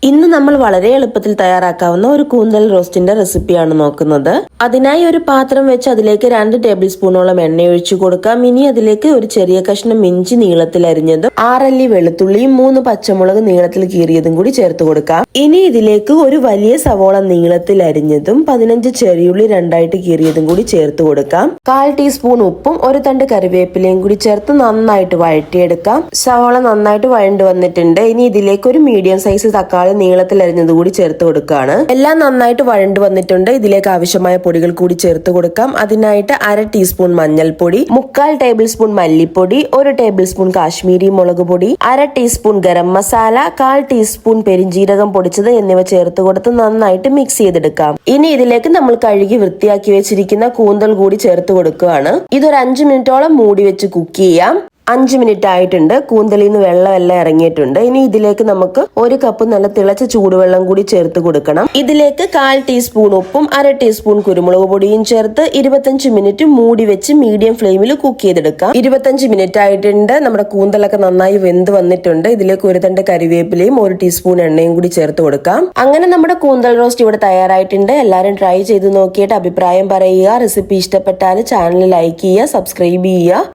ഇന്ന് നമ്മൾ വളരെ എളുപ്പത്തിൽ തയ്യാറാക്കാവുന്ന ഒരു കൂന്തൽ റോസ്റ്റിന്റെ റെസിപ്പിയാണ് നോക്കുന്നത്. അതിനായി ഒരു പാത്രം വെച്ച് അതിലേക്ക് 2 ടേബിൾ സ്പൂണോളം എണ്ണ ഒഴിച്ചു കൊടുക്കാം. ഇനി അതിലേക്ക് ഒരു ചെറിയ കഷ്ണം ഇഞ്ചി നീളത്തിൽ അരിഞ്ഞതും 6 അല്ലി വെളുത്തുള്ളിയും 3 പച്ചമുളക് നീളത്തിൽ കീറിയതും കൂടി ചേർത്ത് കൊടുക്കാം. ഇനി ഇതിലേക്ക് ഒരു വലിയ സവോള നീളത്തിൽ അരിഞ്ഞതും 15 ചെറിയുള്ളി 2ആയിട്ട് കീറിയതും കൂടി ചേർത്ത് കൊടുക്കാം. 1/4 ടീസ്പൂൺ ഉപ്പും ഒരു തണ്ട് കറിവേപ്പിലയും കൂടി ചേർത്ത് നന്നായിട്ട് വഴറ്റിയെടുക്കാം. സവോള നന്നായിട്ട് വഴണ്ടു വന്നിട്ടുണ്ട്. ഇനി ഇതിലേക്ക് ഒരു മീഡിയം സൈസ് തക്കാളി നീളത്തിൽ അരിഞ്ഞത് കൂടി ചേർത്ത് കൊടുക്കുകയാണ്. എല്ലാം നന്നായിട്ട് വഴണ്ടു വന്നിട്ടുണ്ട്. ഇതിലേക്ക് ആവശ്യമായ പൊടികൾ കൂടി ചേർത്ത് കൊടുക്കാം. അതിനായിട്ട് 1/2 ടീസ്പൂൺ മഞ്ഞൾപ്പൊടി, 3/4 ടേബിൾ സ്പൂൺ മല്ലിപ്പൊടി, 1 ടേബിൾ സ്പൂൺ കാശ്മീരി മുളക് പൊടി, 1/2 ടീസ്പൂൺ ഗരം മസാല, 1/4 ടീസ്പൂൺ പെരിഞ്ജീരകം പൊടിച്ചത് എന്നിവ ചേർത്ത് കൊടുത്ത് നന്നായിട്ട് മിക്സ് ചെയ്തെടുക്കാം. ഇനി ഇതിലേക്ക് നമ്മൾ കഴുകി വൃത്തിയാക്കി വെച്ചിരിക്കുന്ന കൂന്തൽ കൂടി ചേർത്ത് കൊടുക്കുകയാണ്. ഇതൊരു 5 മിനിറ്റോളം മൂടി വെച്ച് കുക്ക് ചെയ്യാം. 5 മിനിറ്റ് ആയിട്ടുണ്ട്. കൂന്തലിൽ നിന്ന് വെള്ളമെല്ലാം ഇറങ്ങിയിട്ടുണ്ട്. ഇനി ഇതിലേക്ക് നമുക്ക് 1 കപ്പ് നല്ല തിളച്ച ചൂടുവെള്ളം കൂടി ചേർത്ത് കൊടുക്കണം. ഇതിലേക്ക് 1/4 ടീസ്പൂൺ ഉപ്പും 1/2 ടീസ്പൂൺ കുരുമുളക് പൊടിയും ചേർത്ത് 25 മിനിറ്റ് മൂടി വെച്ച് മീഡിയം ഫ്ലെയിമിൽ കുക്ക് ചെയ്തെടുക്കാം. 25 മിനിറ്റ് ആയിട്ടുണ്ട്. നമ്മുടെ കൂന്തലൊക്കെ നന്നായി വെന്ത് വന്നിട്ടുണ്ട്. ഇതിലേക്ക് ഒരു തണ്ട് കരിവേപ്പിലയും 1 ടീസ്പൂൺ എണ്ണയും കൂടി ചേർത്ത് കൊടുക്കാം. അങ്ങനെ നമ്മുടെ കൂന്തൽ റോസ്റ്റ് ഇവിടെ തയ്യാറായിട്ടുണ്ട്. എല്ലാവരും ട്രൈ ചെയ്ത് നോക്കിയിട്ട് അഭിപ്രായം പറയുക. റെസിപ്പി ഇഷ്ടപ്പെട്ടാൽ ചാനൽ ലൈക്ക് ചെയ്യുക, സബ്സ്ക്രൈബ് ചെയ്യുക.